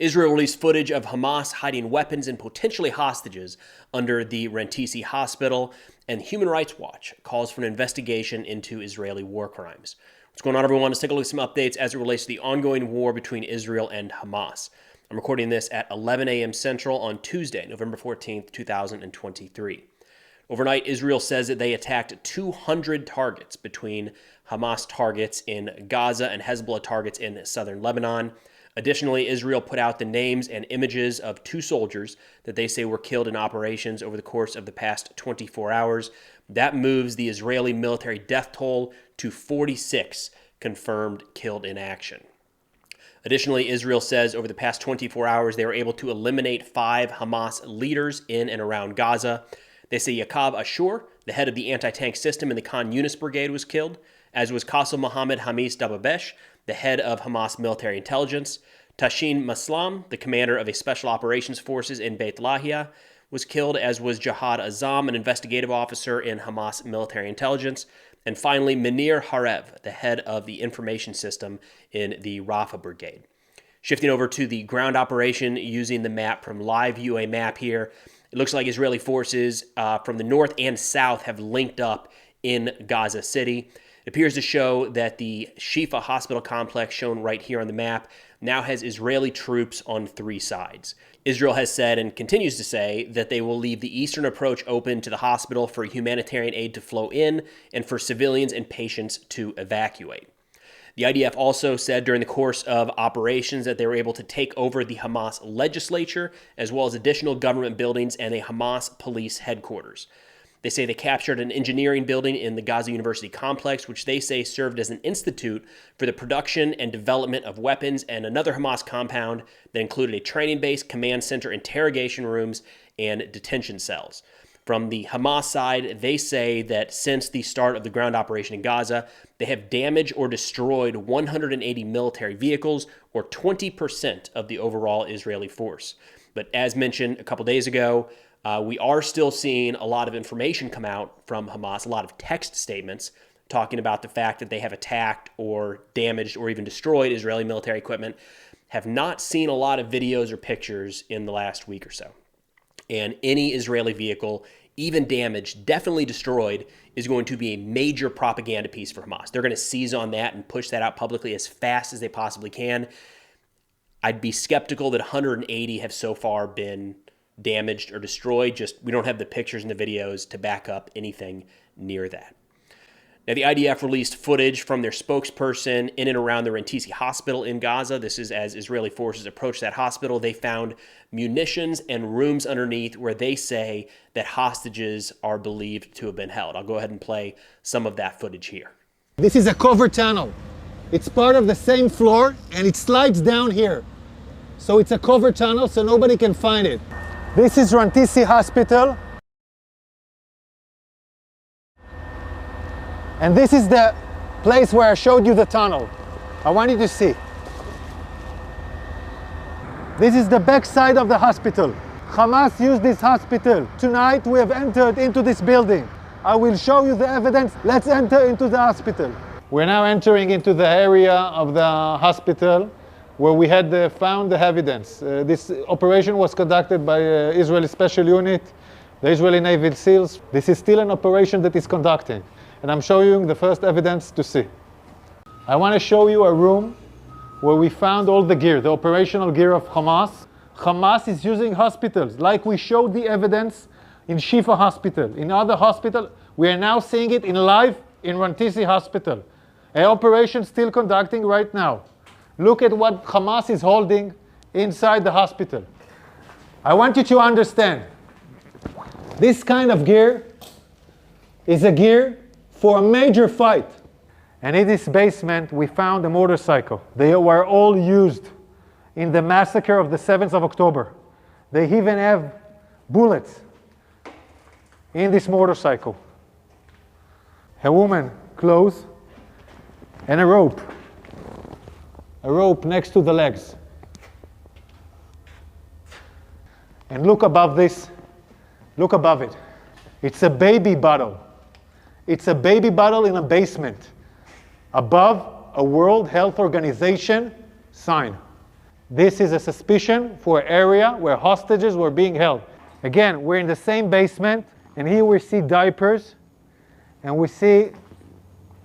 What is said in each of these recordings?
Israel released footage of Hamas hiding weapons and potentially hostages under the Rantisi hospital, and Human Rights Watch calls for an investigation into Israeli war crimes. What's going on, everyone? Let's take a look at some updates as it relates to the ongoing war between Israel and Hamas. I'm recording this at 11 a.m. Central on Tuesday, November 14th, 2023. Overnight, Israel says that they attacked 200 targets between Hamas targets in Gaza and Hezbollah targets in southern Lebanon. Additionally, Israel put out the names and images of 2 soldiers that they say were killed in operations over the course of the past 24 hours. That moves the Israeli military death toll to 46 confirmed killed in action. Additionally, Israel says over the past 24 hours, they were able to eliminate 5 Hamas leaders in and around Gaza. They say Yaakov Ashur, the head of the anti-tank system in the Khan Yunis brigade, was killed, as was Qassem Mohammed Hamis Dababesh, the head of Hamas military intelligence. Tashin Maslam, the commander of a special operations forces in Beit Lahia, was killed, as was Jihad Azam, an investigative officer in Hamas military intelligence. And finally, Munir Harev, the head of the information system in the Rafah brigade. Shifting over to the ground operation using the map from Live UA Map here, it looks like Israeli forces from the north and south have linked up in Gaza City. It appears to show that the Shifa hospital complex, shown right here on the map, now has Israeli troops on 3 sides. Israel has said and continues to say that they will leave the eastern approach open to the hospital for humanitarian aid to flow in and for civilians and patients to evacuate. The IDF also said during the course of operations that they were able to take over the Hamas legislature, as well as additional government buildings and a Hamas police headquarters. They say they captured an engineering building in the Gaza University complex, which they say served as an institute for the production and development of weapons, and another Hamas compound that included a training base, command center, interrogation rooms, and detention cells. From the Hamas side, they say that since the start of the ground operation in Gaza, they have damaged or destroyed 180 military vehicles, or 20% of the overall Israeli force. But as mentioned a couple days ago, we are still seeing a lot of information come out from Hamas, a lot of text statements talking about the fact that they have attacked or damaged or even destroyed Israeli military equipment. Have not seen a lot of videos or pictures in the last week or so. And any Israeli vehicle, even damaged, definitely destroyed, is going to be a major propaganda piece for Hamas. They're going to seize on that and push that out publicly as fast as they possibly can. I'd be skeptical that 180 have so far been damaged or destroyed. Just we don't have the pictures and the videos to back up anything near that. Now, the IDF released footage from their spokesperson in and around the Rantisi hospital in Gaza. This is as Israeli forces approached that hospital. They found munitions and rooms underneath where they say that hostages are believed to have been held. I'll go ahead and play some of that footage here. This is a covered tunnel. It's part of the same floor and it slides down here. So it's a covered tunnel so nobody can find it. This is Rantisi Hospital. And this is the place where I showed you the tunnel. I want you to see. This is the back side of the hospital. Hamas used this hospital. Tonight we have entered into this building. I will show you the evidence. Let's enter into the hospital. We're now entering into the area of the hospital where we had found the evidence. This operation was conducted by Israeli Special Unit, the Israeli Navy SEALs. This is still an operation that is conducting. And I'm showing you the first evidence to see. I want to show you a room where we found all the gear, the operational gear of Hamas. Hamas is using hospitals, like we showed the evidence in Shifa Hospital. In other hospitals, we are now seeing it in live in Rantisi Hospital. An operation still conducting right now. Look at what Hamas is holding inside the hospital. I want you to understand, this kind of gear is a gear for a major fight. And in this basement, we found a motorcycle. They were all used in the massacre of the 7th of October. They even have bullets in this motorcycle. A woman, clothes, and a rope. A rope next to the legs. And look above this. Look above it. It's a baby bottle. It's a baby bottle in a basement, above a World Health Organization sign. This is a suspicion for an area where hostages were being held. Again, we're in the same basement, and here we see diapers, and we see,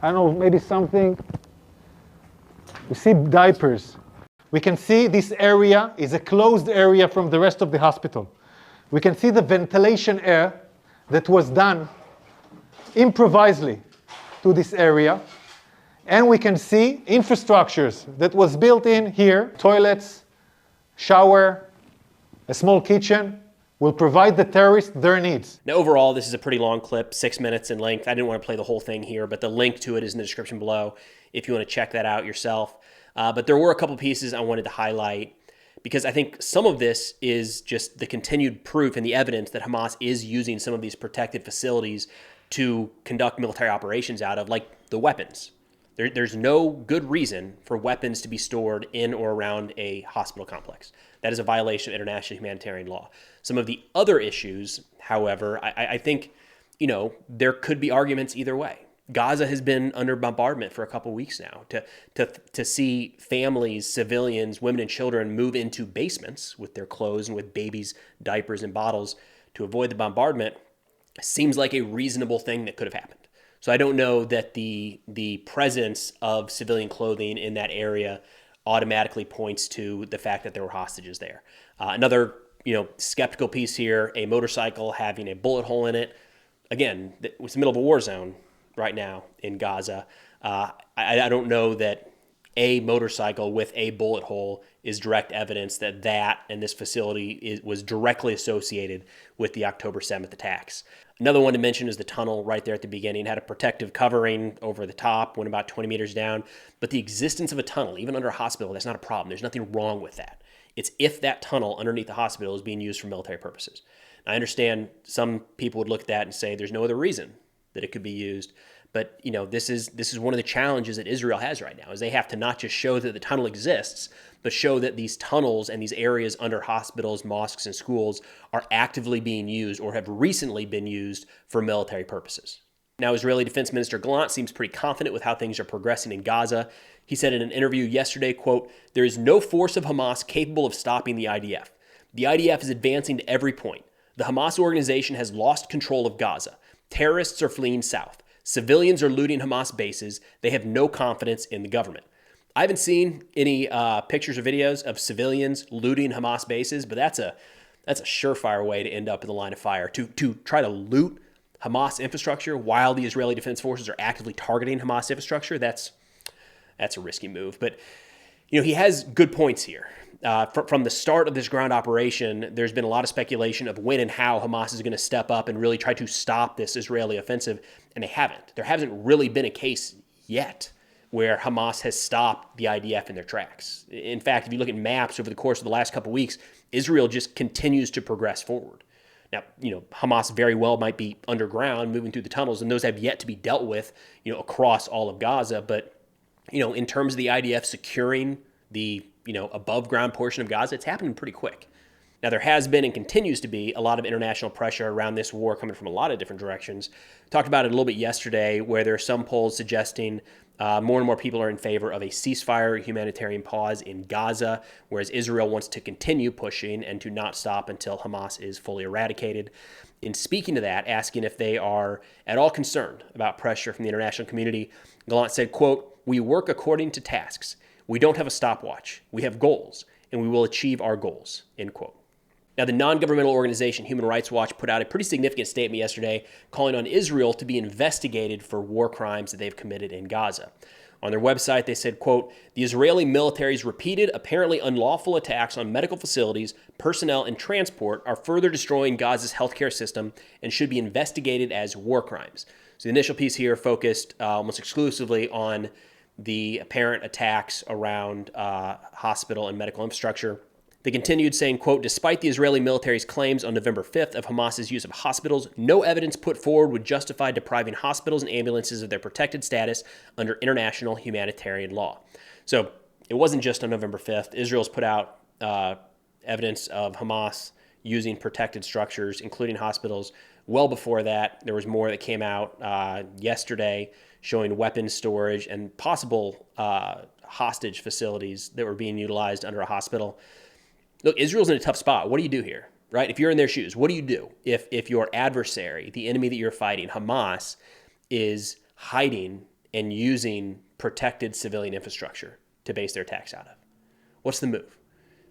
I don't know, maybe something. We see diapers. We can see this area is a closed area from the rest of the hospital. We can see the ventilation air that was done improvisedly to this area. And we can see infrastructures that was built in here, toilets, shower, a small kitchen, will provide the terrorists their needs. Now, overall, this is a pretty long clip, 6 minutes in length. I didn't want to play the whole thing here, but the link to it is in the description below if you want to check that out yourself. But there were a couple pieces I wanted to highlight because I think some of this is just the continued proof and the evidence that Hamas is using some of these protected facilities to conduct military operations out of, like the weapons. There's no good reason for weapons to be stored in or around a hospital complex. That is a violation of international humanitarian law. Some of the other issues, however, I think, there could be arguments either way. Gaza has been under bombardment for a couple weeks now. To see families, civilians, women and children move into basements with their clothes and with babies' diapers and bottles to avoid the bombardment seems like a reasonable thing that could have happened. So I don't know that the presence of civilian clothing in that area automatically points to the fact that there were hostages there. Another, skeptical piece here, a motorcycle having a bullet hole in it. Again, it's the middle of a war zone right now in Gaza. I don't know that a motorcycle with a bullet hole is direct evidence that and this facility was directly associated with the October 7th attacks. Another one to mention is the tunnel right there at the beginning. It had a protective covering over the top, went about 20 meters down. But the existence of a tunnel, even under a hospital, that's not a problem. There's nothing wrong with that. It's if that tunnel underneath the hospital is being used for military purposes. Now, I understand some people would look at that and say there's no other reason that it could be used. But, this is one of the challenges that Israel has right now, is they have to not just show that the tunnel exists, but show that these tunnels and these areas under hospitals, mosques, and schools are actively being used or have recently been used for military purposes. Now, Israeli Defense Minister Gallant seems pretty confident with how things are progressing in Gaza. He said in an interview yesterday, quote, "There is no force of Hamas capable of stopping the IDF. The IDF is advancing to every point. The Hamas organization has lost control of Gaza. Terrorists are fleeing south. Civilians are looting Hamas bases. They have no confidence in the government." I haven't seen any pictures or videos of civilians looting Hamas bases, but that's a surefire way to end up in the line of fire. To try to loot Hamas infrastructure while the Israeli Defense Forces are actively targeting Hamas infrastructure, that's a risky move. But he has good points here. From the start of this ground operation, there's been a lot of speculation of when and how Hamas is going to step up and really try to stop this Israeli offensive, and they haven't. There hasn't really been a case yet where Hamas has stopped the IDF in their tracks. In fact, if you look at maps over the course of the last couple of weeks, Israel just continues to progress forward. Now, Hamas very well might be underground, moving through the tunnels, and those have yet to be dealt with, across all of Gaza. But, in terms of the IDF securing the, above ground portion of Gaza, it's happening pretty quick. Now, there has been and continues to be a lot of international pressure around this war coming from a lot of different directions. Talked about it a little bit yesterday, where there are some polls suggesting more and more people are in favor of a ceasefire, humanitarian pause in Gaza, whereas Israel wants to continue pushing and to not stop until Hamas is fully eradicated. In speaking to that, asking if they are at all concerned about pressure from the international community, Gallant said, quote, "We work according to tasks. We don't have a stopwatch. We have goals, and we will achieve our goals," end quote. Now, the non-governmental organization Human Rights Watch put out a pretty significant statement yesterday calling on Israel to be investigated for war crimes that they've committed in Gaza. On their website, they said, quote, "The Israeli military's repeated, apparently unlawful attacks on medical facilities, personnel, and transport are further destroying Gaza's healthcare system and should be investigated as war crimes." So the initial piece here focused almost exclusively on the apparent attacks around hospital and medical infrastructure. They continued saying, quote, "Despite the Israeli military's claims on November 5th of Hamas's use of hospitals, no evidence put forward would justify depriving hospitals and ambulances of their protected status under international humanitarian law." So it wasn't just on November 5th. Israel's put out evidence of Hamas using protected structures, including hospitals. Well before that, there was more that came out yesterday showing weapons storage and possible hostage facilities that were being utilized under a hospital. Look, Israel's in a tough spot. What do you do here, right? If you're in their shoes, what do you do if your adversary, the enemy that you're fighting, Hamas, is hiding and using protected civilian infrastructure to base their attacks out of? What's the move?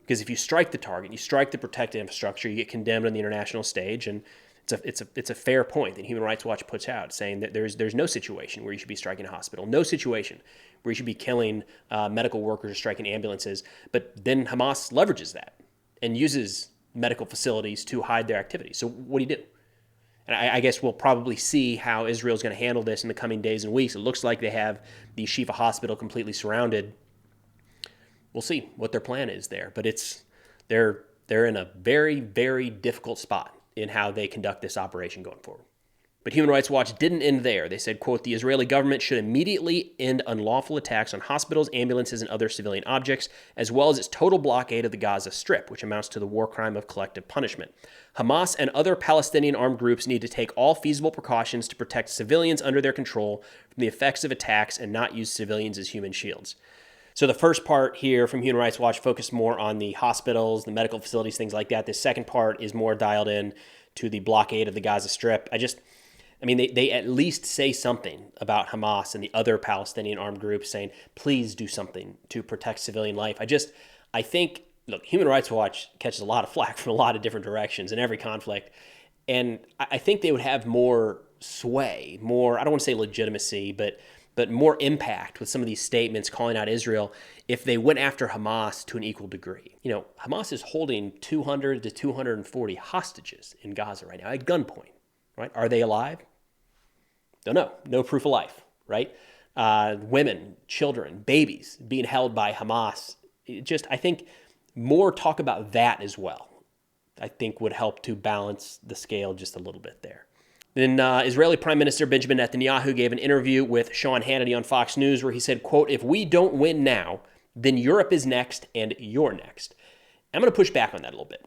Because if you strike the target, you strike the protected infrastructure, you get condemned on the international stage, and it's a fair point that Human Rights Watch puts out, saying that there's no situation where you should be striking a hospital, no situation where you should be killing medical workers or striking ambulances. But then Hamas leverages that and uses medical facilities to hide their activities. So what do you do? And I guess we'll probably see how Israel's going to handle this in the coming days and weeks. It looks like they have the Shifa hospital completely surrounded. We'll see what their plan is there. But they're in a very, very difficult spot in how they conduct this operation going forward. But Human Rights Watch didn't end there. They said, quote, the Israeli government should immediately end unlawful attacks on hospitals, ambulances, and other civilian objects, as well as its total blockade of the Gaza Strip, which amounts to the war crime of collective punishment. Hamas and other Palestinian armed groups need to take all feasible precautions to protect civilians under their control from the effects of attacks and not use civilians as human shields. So the first part here from Human Rights Watch focused more on the hospitals, the medical facilities, things like that. The second part is more dialed in to the blockade of the Gaza Strip. They at least say something about Hamas and the other Palestinian armed groups saying, please do something to protect civilian life. I think, look, Human Rights Watch catches a lot of flack from a lot of different directions in every conflict. And I think they would have more sway, more, I don't want to say legitimacy, but more impact with some of these statements calling out Israel if they went after Hamas to an equal degree. You know, Hamas is holding 200 to 240 hostages in Gaza right now at gunpoint, right? Are they alive? Don't know. No proof of life, right? Women, children, babies being held by Hamas. I think more talk about that as well, I think would help to balance the scale just a little bit there. Then Israeli Prime Minister Benjamin Netanyahu gave an interview with Sean Hannity on Fox News where he said, quote, if we don't win now, then Europe is next and you're next. I'm going to push back on that a little bit.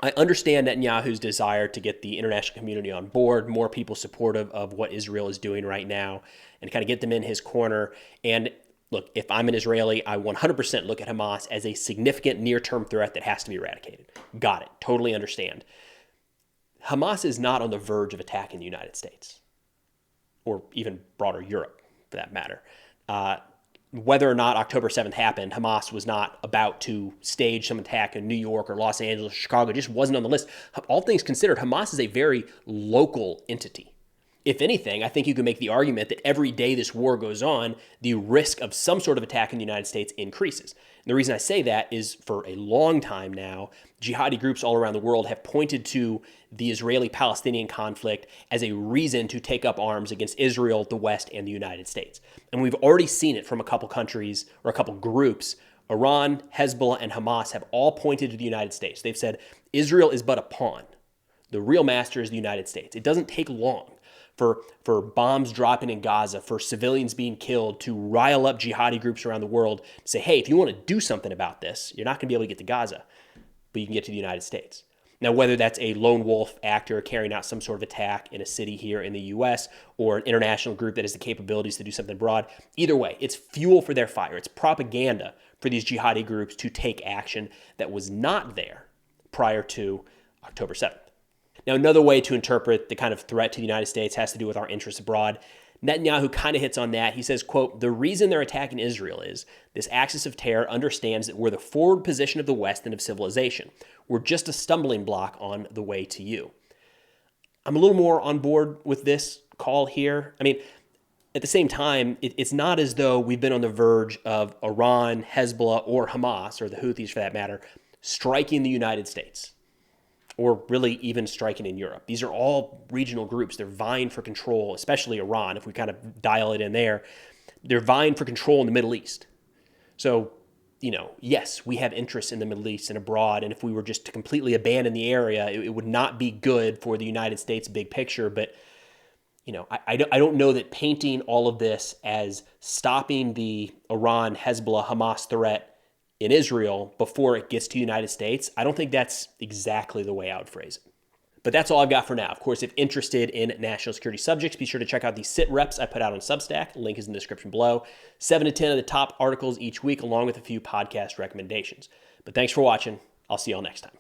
I understand Netanyahu's desire to get the international community on board, more people supportive of what Israel is doing right now, and kind of get them in his corner. And look, if I'm an Israeli, I 100% look at Hamas as a significant near-term threat that has to be eradicated. Got it. Totally understand. Hamas is not on the verge of attacking the United States, or even broader Europe, for that matter. Whether or not October 7th happened, Hamas was not about to stage some attack in New York or Los Angeles or Chicago. It just wasn't on the list. All things considered, Hamas is a very local entity. If anything, I think you can make the argument that every day this war goes on, the risk of some sort of attack in the United States increases. And the reason I say that is for a long time now, jihadi groups all around the world have pointed to the Israeli-Palestinian conflict as a reason to take up arms against Israel, the West, and the United States. And we've already seen it from a couple countries or a couple groups. Iran, Hezbollah, and Hamas have all pointed to the United States. They've said Israel is but a pawn. The real master is the United States. It doesn't take long for bombs dropping in Gaza, for civilians being killed, to rile up jihadi groups around the world, to say, hey, if you want to do something about this, you're not going to be able to get to Gaza, but you can get to the United States. Now, whether that's a lone wolf actor carrying out some sort of attack in a city here in the U.S. or an international group that has the capabilities to do something abroad, either way, it's fuel for their fire. It's propaganda for these jihadi groups to take action that was not there prior to October 7th. Now, another way to interpret the kind of threat to the United States has to do with our interests abroad. Netanyahu kind of hits on that. He says, quote, the reason they're attacking Israel is this axis of terror understands that we're the forward position of the West and of civilization. We're just a stumbling block on the way to you. I'm a little more on board with this call here. I mean, at the same time, it's not as though we've been on the verge of Iran, Hezbollah, or Hamas, or the Houthis for that matter, striking the United States, or really even striking in Europe. These are all regional groups. They're vying for control, especially Iran, if we kind of dial it in there. They're vying for control in the Middle East. So, yes, we have interests in the Middle East and abroad, and if we were just to completely abandon the area, it would not be good for the United States big picture. But, I don't know that painting all of this as stopping the Iran, Hezbollah, Hamas threat in Israel before it gets to the United States, I don't think that's exactly the way I would phrase it. But that's all I've got for now. Of course, if interested in national security subjects, be sure to check out the sit reps I put out on Substack. Link is in the description below. 7 to 10 of the top articles each week, along with a few podcast recommendations. But thanks for watching. I'll see y'all next time.